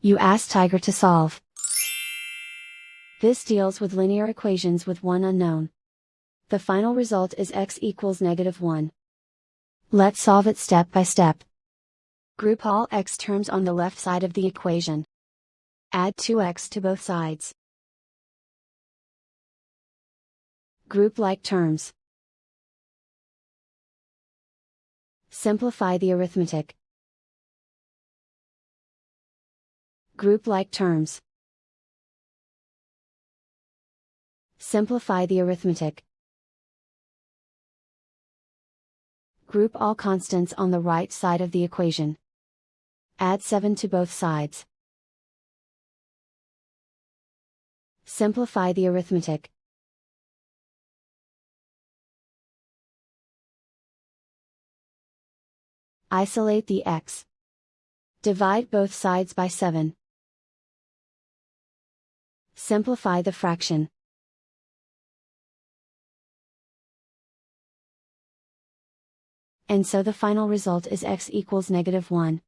You ask Tiger to solve. This deals with linear equations with one unknown. The final result is x equals -1. Let's solve it step by step. Group all x terms on the left side of the equation. Add 2x to both sides. Group like terms. Simplify the arithmetic. Group like terms. Simplify the arithmetic. Group all constants on the right side of the equation. Add 7 to both sides. Simplify the arithmetic. Isolate the x. Divide both sides by 7. Simplify the fraction. And so the final result is x equals -1.